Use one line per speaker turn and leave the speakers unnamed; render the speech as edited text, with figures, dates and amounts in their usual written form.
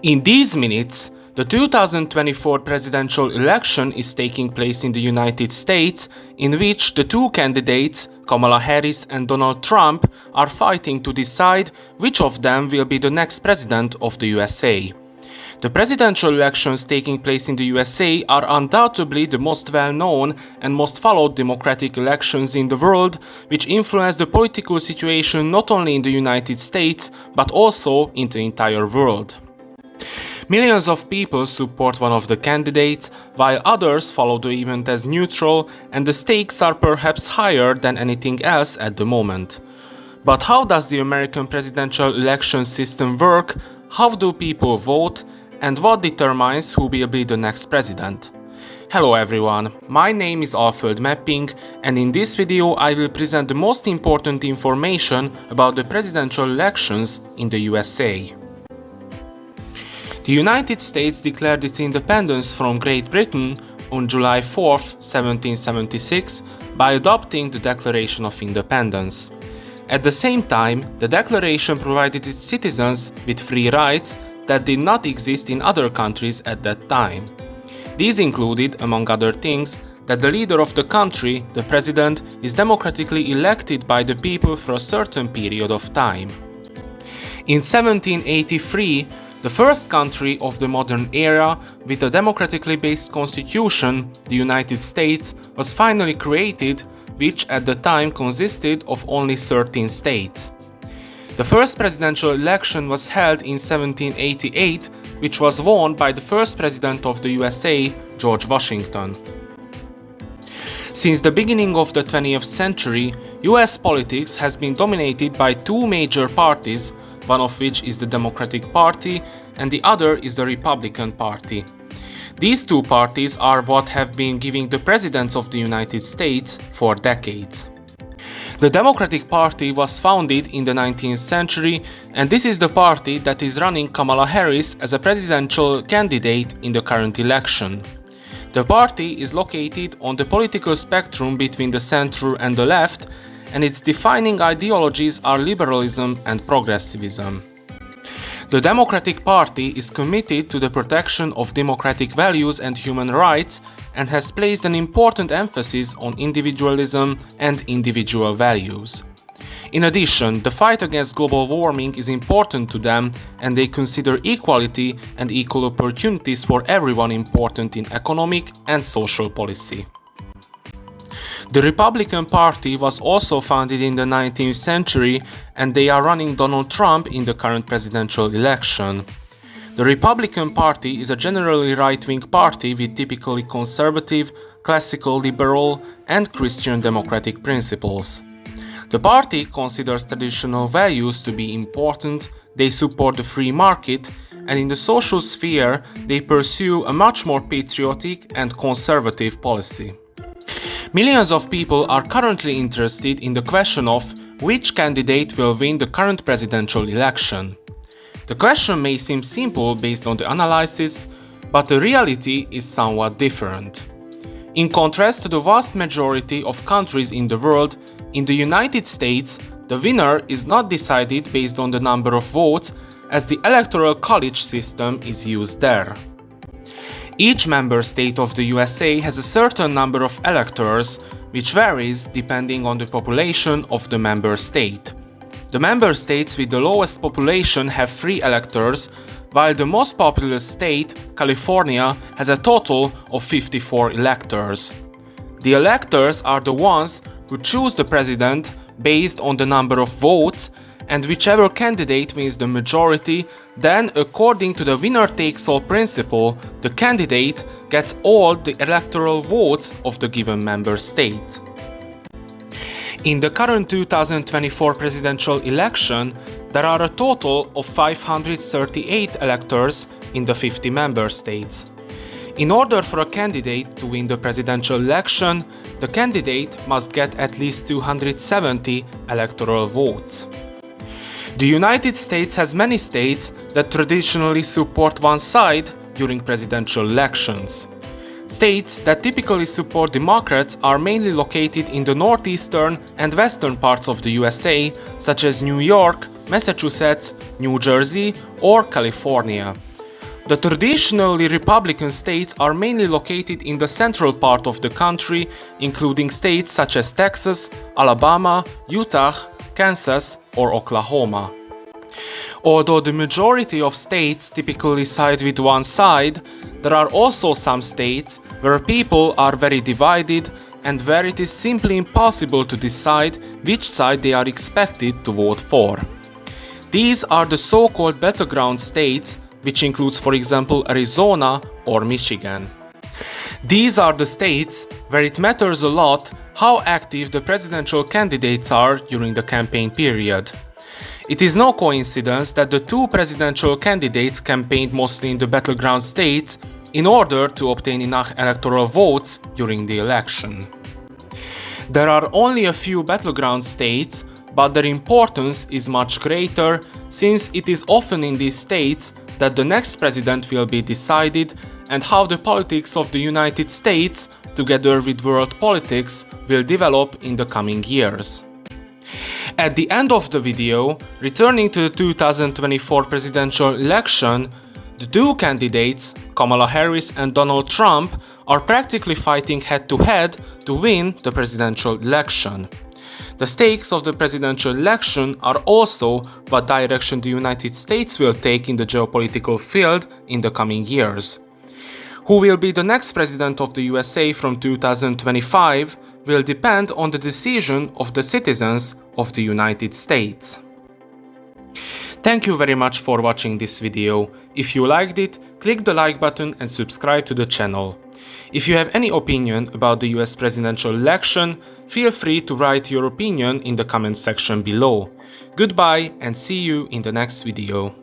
In these minutes, the 2024 presidential election is taking place in the United States, in which the two candidates, Kamala Harris and Donald Trump, are fighting to decide which of them will be the next president of the USA. The presidential elections taking place in the USA are undoubtedly the most well-known and most followed democratic elections in the world, which influence the political situation not only in the United States, but also in the entire world. Millions of people support one of the candidates, while others follow the event as neutral, and the stakes are perhaps higher than anything else at the moment. But how does the American presidential election system work? How do people vote? And what determines who will be the next president? Hello everyone, my name is Alföld Mapping, and in this video I will present the most important information about the presidential elections in the USA. The United States declared its independence from Great Britain on July 4, 1776, by adopting the Declaration of Independence. At the same time, the Declaration provided its citizens with free rights that did not exist in other countries at that time. These included, among other things, that the leader of the country, the president, is democratically elected by the people for a certain period of time. In 1783, the first country of the modern era with a democratically based constitution, the United States, was finally created, which at the time consisted of only 13 states. The first presidential election was held in 1788, which was won by the first president of the USA, George Washington. Since the beginning of the 20th century, US politics has been dominated by two major parties, one of which is the Democratic Party and the other is the Republican Party. These two parties are what have been giving the presidents of the United States for decades. The Democratic Party was founded in the 19th century, and this is the party that is running Kamala Harris as a presidential candidate in the current election. The party is located on the political spectrum between the center and the left, and its defining ideologies are liberalism and progressivism. The Democratic Party is committed to the protection of democratic values and human rights and has placed an important emphasis on individualism and individual values. In addition, the fight against global warming is important to them, and they consider equality and equal opportunities for everyone important in economic and social policy. The Republican Party was also founded in the 19th century, and they are running Donald Trump in the current presidential election. The Republican Party is a generally right-wing party with typically conservative, classical liberal, and Christian democratic principles. The party considers traditional values to be important, they support the free market, and in the social sphere they pursue a much more patriotic and conservative policy. Millions of people are currently interested in the question of which candidate will win the current presidential election. The question may seem simple based on the analysis, but the reality is somewhat different. In contrast to the vast majority of countries in the world, in the United States, the winner is not decided based on the number of votes, as the Electoral College system is used there. Each member state of the USA has a certain number of electors, which varies depending on the population of the member state. The member states with the lowest population have 3 electors, while the most populous state, California, has a total of 54 electors. The electors are the ones who choose the president based on the number of votes, and whichever candidate wins the majority, then according to the winner-takes-all principle, the candidate gets all the electoral votes of the given member state. In the current 2024 presidential election, there are a total of 538 electors in the 50 member states. In order for a candidate to win the presidential election, the candidate must get at least 270 electoral votes. The United States has many states that traditionally support one side during presidential elections. States that typically support Democrats are mainly located in the northeastern and western parts of the USA, such as New York, Massachusetts, New Jersey, or California. The traditionally Republican states are mainly located in the central part of the country, including states such as Texas, Alabama, Utah, Kansas, or Oklahoma. Although the majority of states typically side with one side, there are also some states where people are very divided and where it is simply impossible to decide which side they are expected to vote for. These are the so-called battleground states, which includes, for example, Arizona or Michigan. These are the states where it matters a lot how active the presidential candidates are during the campaign period. It is no coincidence that the two presidential candidates campaigned mostly in the battleground states in order to obtain enough electoral votes during the election. There are only a few battleground states, but their importance is much greater since it is often in these states that the next president will be decided and how the politics of the United States, together with world politics, will develop in the coming years. At the end of the video, returning to the 2024 presidential election, the two candidates, Kamala Harris and Donald Trump, are practically fighting head-to-head to win the presidential election. The stakes of the presidential election are also what direction the United States will take in the geopolitical field in the coming years. Who will be the next president of the USA from 2025 will depend on the decision of the citizens of the United States. Thank you very much for watching this video. If you liked it, click the like button and subscribe to the channel. If you have any opinion about the US presidential election, feel free to write your opinion in the comment section below. Goodbye and see you in the next video.